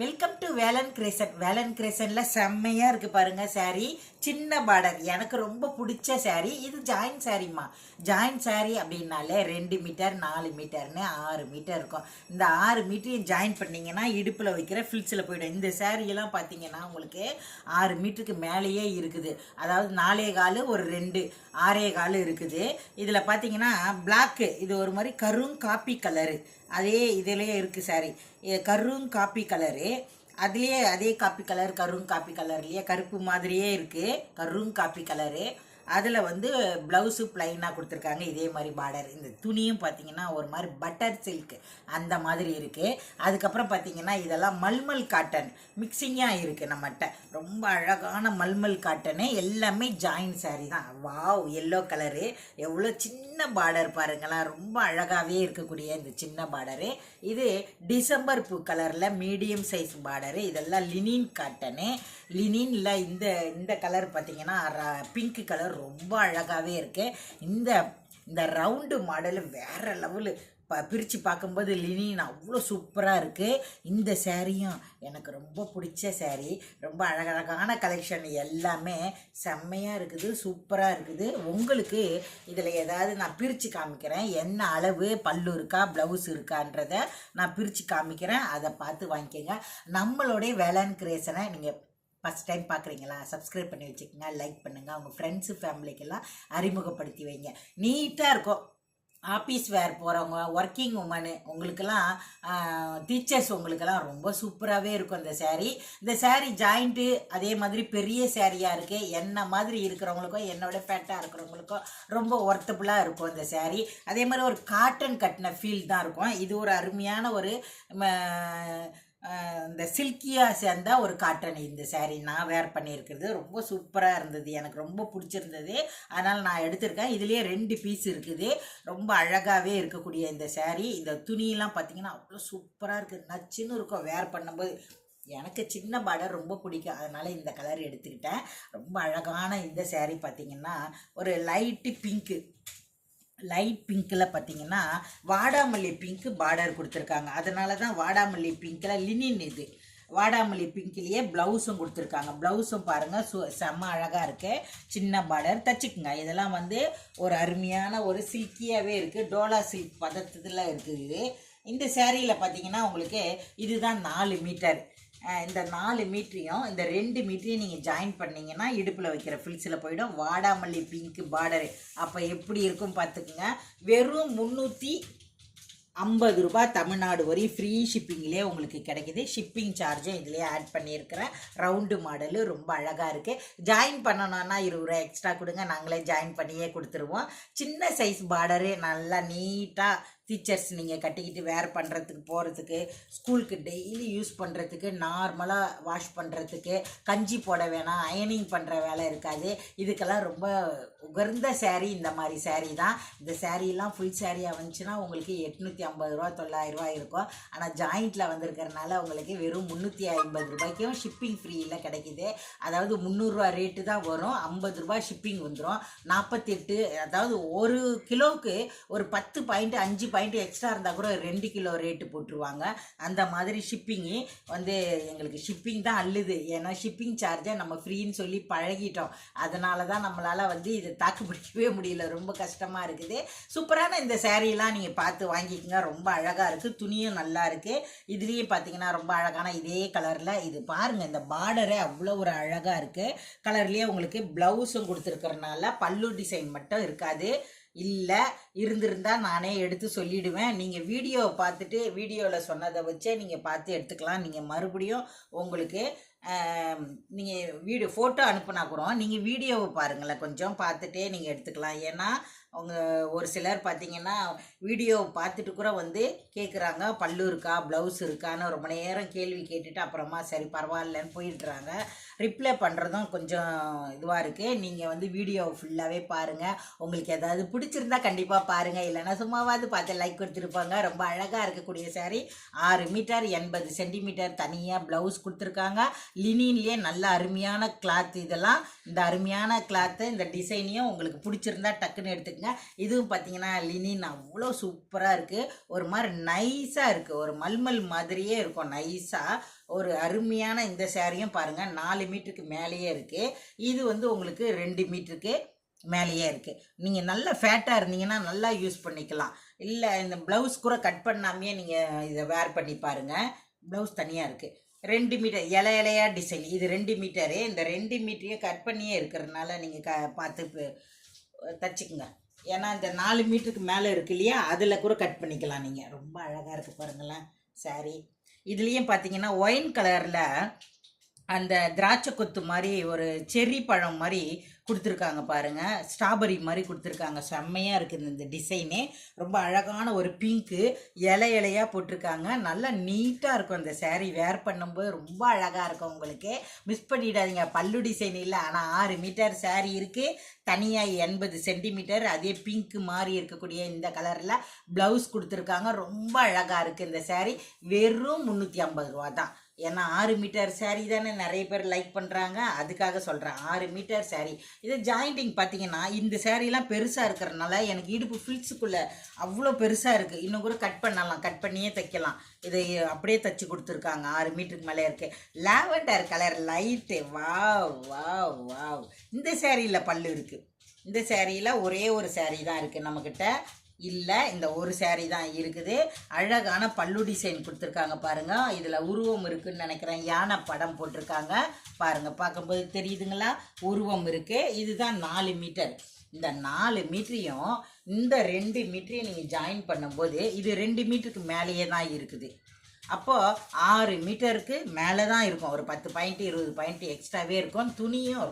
Welcome to Velan கிரேசன். வேலன் கிரேசன்ல செம்மையா இருக்கு பாருங்க சாரி. சின்ன பார்டர், எனக்கு ரொம்ப பிடிச்ச சாரி இது. ஜாயின் சாரிம்மா. ஜாயின் சாரி அப்படின்னாலே 2 மீட்டர் 4 மீட்டர்னு 6 மீட்டர் இருக்கும். இந்த 6 மீட்டரையும் ஜாயின் பண்ணிங்கன்னா இடுப்பில் வைக்கிற ஃபில்ஸில் போய்டும். இந்த சாரியெல்லாம் பார்த்தீங்கன்னா உங்களுக்கு 6 மீட்டருக்கு மேலேயே இருக்குது. அதாவது 4.25 ஒரு 2 6.25 இருக்குது. இதில் பார்த்தீங்கன்னா பிளாக்கு, இது ஒரு மாதிரி கரும் காப்பி கலரு. அதே இதிலேயே இருக்குது சாரி. கரும் காப்பி கலரு, அதுலேயே அதே காப்பி கலர், கரும் காப்பி கலர்லேயே கருப்பு மாதிரியே இருக்குது. கரும் காப்பி கலரு. அதில் வந்து ப்ளவுஸு ப்ளைனாக கொடுத்துருக்காங்க. இதே மாதிரி பார்டர். இந்த துணியும் பார்த்தீங்கன்னா ஒரு மாதிரி பட்டர் சில்க் அந்த மாதிரி இருக்குது. அதுக்கப்புறம் பார்த்தீங்கன்னா இதெல்லாம் மல்மல் காட்டன் மிக்சிங்காக இருக்குது நம்மகிட்ட. ரொம்ப அழகான மல்மல் காட்டனு. எல்லாமே ஜாயின் சாரி தான். Wow, yellow colour. எவ்வளோ சின்ன பார்டர் பாருங்களா. ரொம்ப அழகாகவே இருக்கக்கூடிய இந்த சின்ன பார்டரு. இது டிசம்பர் பூ கலரில் மீடியம் சைஸ் பார்டரு. இதெல்லாம் லினின் காட்டனு. லினின்ல இந்த கலர் பார்த்தீங்கன்னா பிங்க் கலர் ரொம்ப அழகாகவே இருக்குது. இந்த ரவுண்டு மாடலு வேறு லெவலு. பிரித்து பார்க்கும்போது லினின் அவ்வளோ சூப்பராக இருக்குது. இந்த சேரீயும் எனக்கு ரொம்ப பிடிச்ச சேரீ. ரொம்ப அழகழகான கலெக்ஷன், எல்லாமே செம்மையாக இருக்குது, சூப்பராக இருக்குது. உங்களுக்கு இதில் ஏதாவது நான் பிரித்து காமிக்கிறேன். என்ன அளவு பல்லு இருக்கா ப்ளவுஸ் இருக்கான்றதை நான் பிரித்து காமிக்கிறேன். அதை பார்த்து வாங்கிக்கோங்க. நம்மளுடைய வேலன் கிரியேஷனை நீங்கள் ஃபஸ்ட் டைம் பார்க்குறீங்களா, சப்ஸ்கிரைப் பண்ணி வச்சுக்கோங்க, லைக் பண்ணுங்கள். அவங்க ஃப்ரெண்ட்ஸு ஃபேமிலிக்கெல்லாம் அறிமுகப்படுத்தி வைங்க. நீட்டாக இருக்கும். ஆஃபீஸ் வேர் போகிறவங்க, ஒர்க்கிங் உமனு, உங்களுக்கெல்லாம் டீச்சர்ஸ், உங்களுக்கெல்லாம் ரொம்ப சூப்பராகவே இருக்கும் இந்த சேரீ. இந்த சேரீ ஜாயிண்ட்டு அதே மாதிரி பெரிய சேரீயாக இருக்குது. என்ன மாதிரி இருக்கிறவங்களுக்கும் என்னோட ஃபேட்டாக இருக்கிறவங்களுக்கும் ரொம்ப ஒர்த்தபுளாக இருக்கும் இந்த சேரீ. அதே மாதிரி ஒரு காட்டன் கட்டின ஃபீல் தான் இருக்கும். இது ஒரு அருமையான ஒரு இந்த சில்கியாக சேர்ந்த ஒரு காட்டன் இந்த சேரீ நான் வேர் பண்ணியிருக்கிறது. ரொம்ப சூப்பராக இருந்தது, எனக்கு ரொம்ப பிடிச்சிருந்தது. அதனால் நான் எடுத்திருக்கேன். இதுலேயே 2 பீஸ் இருக்குது. ரொம்ப அழகாகவே இருக்கக்கூடிய இந்த சேரீ. இந்த துணியெல்லாம் பார்த்திங்கன்னா அவ்வளோ சூப்பராக இருக்குது. நச்சுன்னு இருக்கும் வேர் பண்ணும்போது. எனக்கு சின்ன பார்டர் ரொம்ப பிடிக்கும், அதனால் இந்த கலர் எடுத்துக்கிட்டேன். ரொம்ப அழகான இந்த சேரீ பார்த்திங்கன்னா ஒரு லைட் பிங்க்கில் பார்த்தீங்கன்னா வாடாமல்லி பிங்க்கு பார்டர் கொடுத்துருக்காங்க. அதனால தான் வாடாமல்லி பிங்க்கில் லினின். இது வாடாமல்லி பிங்க்லேயே ப்ளவுஸும் கொடுத்துருக்காங்க. ப்ளவுஸும் பாருங்கள் செம்ம அழகாக இருக்குது. சின்ன பார்டர் தச்சுக்குங்க. இதெல்லாம் வந்து ஒரு அருமையான ஒரு சில்கியாகவே இருக்குது. டோலா சில்க் பதத்தில் இருக்குது. இந்த சேரீயில் பார்த்தீங்கன்னா உங்களுக்கு இதுதான் 4 மீட்டர். இந்த 4 மீட்டரையும் இந்த 2 மீட்டரையும் நீங்கள் ஜாயின் பண்ணிங்கன்னா இடுப்பில் வைக்கிற ஃபில்ஸில் போயிடும். வாடாமல்லி பிங்க்கு பார்டரு. அப்போ எப்படி இருக்கும் பார்த்துக்குங்க. வெறும் 350 ரூபாய் தமிழ்நாடு வரையும் ஃப்ரீ ஷிப்பிங்லேயே உங்களுக்கு கிடைக்கிது. ஷிப்பிங் சார்ஜும் இதுலேயே ஆட் பண்ணியிருக்கிறேன். ரவுண்டு மாடலு ரொம்ப அழகாக இருக்குது. ஜாயின் பண்ணணுன்னா 20 ரூபா எக்ஸ்ட்ரா கொடுங்க, நாங்களே ஜாயின் பண்ணியே கொடுத்துருவோம். சின்ன சைஸ் பார்டரு, நல்லா நீட்டாக டீச்சர்ஸ் நீங்கள் கட்டிக்கிட்டு வேர் பண்ணுறதுக்கு, போகிறதுக்கு, ஸ்கூலுக்கு டெய்லி யூஸ் பண்ணுறதுக்கு, நார்மலாக வாஷ் பண்ணுறதுக்கு, கஞ்சி போட வேணாம், அயனிங் பண்ணுற வேலை இருக்காது. இதுக்கெல்லாம் ரொம்ப உகர்ந்த சேரீ இந்த மாதிரி சேரீ தான். இந்த சேரீலாம் ஃபுல் சேரீயாக வந்துச்சுன்னா உங்களுக்கு 850 ரூபா 900 ரூபா இருக்கும். ஆனால் ஜாயிண்ட்டில் வந்திருக்கிறனால உங்களுக்கு வெறும் 350 ரூபாய்க்கும் ஷிப்பிங் ஃப்ரீயில் கிடைக்கிது. அதாவது 300 ரூபா ரேட்டு தான் வரும், 50 ரூபா ஷிப்பிங் வந்துடும். 48, அதாவது 1 கிலோவுக்கு ஒரு 10 பாயிண்ட் 5 பாயிண்ட் எக்ஸ்ட்ரா இருந்தால் கூட 2 கிலோ ரேட்டு போட்டுருவாங்க. அந்த மாதிரி ஷிப்பிங்கு வந்து எங்களுக்கு ஷிப்பிங் தான் அல்லுது. ஏன்னா ஷிப்பிங் சார்ஜை நம்ம ஃப்ரீன்னு சொல்லி பழகிட்டோம். அதனால தான் நம்மளால் வந்து இதை தாக்கு பிடிக்கவே முடியல. ரொம்ப கஷ்டமாக இருக்குது. சூப்பரான இந்த சேரீலாம் நீங்கள் பார்த்து வாங்கிக்கோங்க. ரொம்ப அழகாக இருக்குது. துணியும் நல்லா இருக்குது. இதுலேயும் பார்த்தீங்கன்னா ரொம்ப அழகான இதே கலரில் இது பாருங்கள். இந்த பார்டரே அவ்வளோ ஒரு அழகாக இருக்குது. கலர்லேயே உங்களுக்கு ப்ளவுஸும் கொடுத்துருக்கறனால பல்லு டிசைன் மட்டும் இருக்காது. இல்லை இருந்திருந்தால் நானே எடுத்து சொல்லிவிடுவேன். நீங்கள் வீடியோவை பார்த்துட்டு வீடியோவில் சொன்னதை வச்சே நீங்கள் பார்த்து எடுத்துக்கலாம். நீங்கள் மறுபடியும் உங்களுக்கு நீங்கள் ஃபோட்டோ அனுப்புனா கூட நீங்கள் வீடியோவை பாருங்களேன், கொஞ்சம் பார்த்துட்டே நீங்கள் எடுத்துக்கலாம். ஏன்னா அவங்க ஒரு சிலர் பார்த்தீங்கன்னா வீடியோ பார்த்துட்டு கூட வந்து கேட்குறாங்க பல்லு இருக்கா ப்ளவுஸ் இருக்கான்னு ரொம்ப நேரம் கேள்வி கேட்டுட்டு அப்புறமா சரி பரவாயில்லன்னு போயிடுறாங்க. ரிப்ளை பண்ணுறதும் கொஞ்சம் இதுவாக இருக்குது. நீங்கள் வந்து வீடியோ ஃபுல்லாகவே பாருங்கள். உங்களுக்கு ஏதாவது பிடிச்சிருந்தா கண்டிப்பாக பாருங்கள். இல்லைன்னா சும்மாவாவது பார்த்து லைக் கொடுத்துருப்பாங்க. ரொம்ப அழகாக இருக்கக்கூடிய சாரீ. 6 மீட்டர் 80 சென்டிமீட்டர் தனியாக ப்ளவுஸ் கொடுத்துருக்காங்க. லினின்லேயே நல்ல அருமையான கிளாத் இதெல்லாம். இந்த அருமையான கிளாத்து இந்த டிசைனையும் உங்களுக்கு பிடிச்சிருந்தா டக்குன்னு எடுத்துக்கங்க. இதுவும் பார்த்தீங்கன்னா லினின் அவ்வளோ சூப்பராக இருக்குது. ஒரு மாதிரி நைஸாக இருக்குது, ஒரு மல்மல் மாதிரியே இருக்கும் நைஸாக. ஒரு அருமையான இந்த சேரீயும் பாருங்கள் 4 மீட்டருக்கு மேலேயே இருக்குது. இது வந்து உங்களுக்கு 2 மீட்டருக்கு மேலேயே இருக்குது. நீங்கள் நல்ல ஃபேட்டாக இருந்தீங்கன்னா நல்லா யூஸ் பண்ணிக்கலாம். இல்லை இந்த ப்ளவுஸ் கூட கட் பண்ணாமையே நீங்கள் இதை வேர் பண்ணி பாருங்கள். ப்ளவுஸ் தனியாக இருக்குது. 2 மீட்டர் இலையா டிசைன். இது 2 மீட்டரு. இந்த 2 மீட்டரையும் கட் பண்ணியே இருக்கிறதுனால நீங்கள் பார்த்து தச்சுக்குங்க. ஏன்னா இந்த 4 மீட்டருக்கு மேலே இருக்கு இல்லையா, அதில் கூட கட் பண்ணிக்கலாம் நீங்கள். ரொம்ப அழகாக இருக்குது பாருங்களேன் சாரி. இதுலேயும் பார்த்தீங்கன்னா ஒயின் கலரில் அந்த திராட்சை கொத்து மாதிரி ஒரு செர்ரி பழம் மாதிரி கொடுத்துருக்காங்க பாருங்கள். ஸ்ட்ராபெரி மாதிரி கொடுத்துருக்காங்க. செம்மையாக இருக்குது இந்த டிசைனே. ரொம்ப அழகான ஒரு பிங்க்கு இலையாக போட்டிருக்காங்க. நல்லா நீட்டாக இருக்கும் இந்த சேரீ. வேர் பண்ணும்போது ரொம்ப அழகாக இருக்கும். உங்களுக்கு மிஸ் பண்ணிடாதீங்க. பல்லு டிசைன் இல்லை, ஆனால் 6 மீட்டர் சேரீ இருக்குது. தனியாக 80 சென்டிமீட்டர். அதே பிங்க்கு மாதிரி இருக்கக்கூடிய இந்த கலரில் ப்ளவுஸ் கொடுத்துருக்காங்க. ரொம்ப அழகாக இருக்குது இந்த சேரீ. வெறும் 350 ரூபா தான். ஏன்னா 6 மீட்டர் சேரீ தானே நிறைய பேர் லைக் பண்ணுறாங்க, அதுக்காக சொல்கிறேன். 6 மீட்டர் சேரீ. இது ஜாயிண்டிங் பார்த்தீங்கன்னா இந்த சேரீலாம் பெருசாக இருக்கிறதுனால எனக்கு இடுப்பு ஃபில்ஸுக்குள்ளே அவ்வளோ பெருசாக இருக்குது. இன்னும் கூட கட் பண்ணலாம், கட் பண்ணியே தைக்கலாம். இதை அப்படியே தைச்சி கொடுத்துருக்காங்க. 6 மீட்டருக்கு மேலே இருக்குது. Lavender colour light. Wow wow wow. இந்த சேரீயில் பல்லு இருக்குது. இந்த சேரீயில் ஒரே ஒரு சேரீ தான் இருக்குது நம்மக்கிட்ட. இல்லை, இந்த ஒரு சேரீ தான் இருக்குது. அழகான பல்லு டிசைன் கொடுத்துருக்காங்க பாருங்கள். இதில் உருவம் இருக்குதுன்னு நினைக்கிறேன். யானை படம் போட்டிருக்காங்க பாருங்கள். பார்க்கும்போது தெரியுதுங்களா, உருவம் இருக்குது. இதுதான் 4 மீட்டர். இந்த 4 மீட்டரையும் இந்த 2 மீட்டரையும் நீங்கள் ஜாயின் பண்ணும்போது இது 2 மீட்டருக்கு மேலேயே தான் இருக்குது. அப்போது 6 மீட்டருக்கு மேலே தான் இருக்கும். ஒரு 10 பாயிண்ட் 20 பாயிண்ட் எக்ஸ்ட்ராவே இருக்கும். துணியும்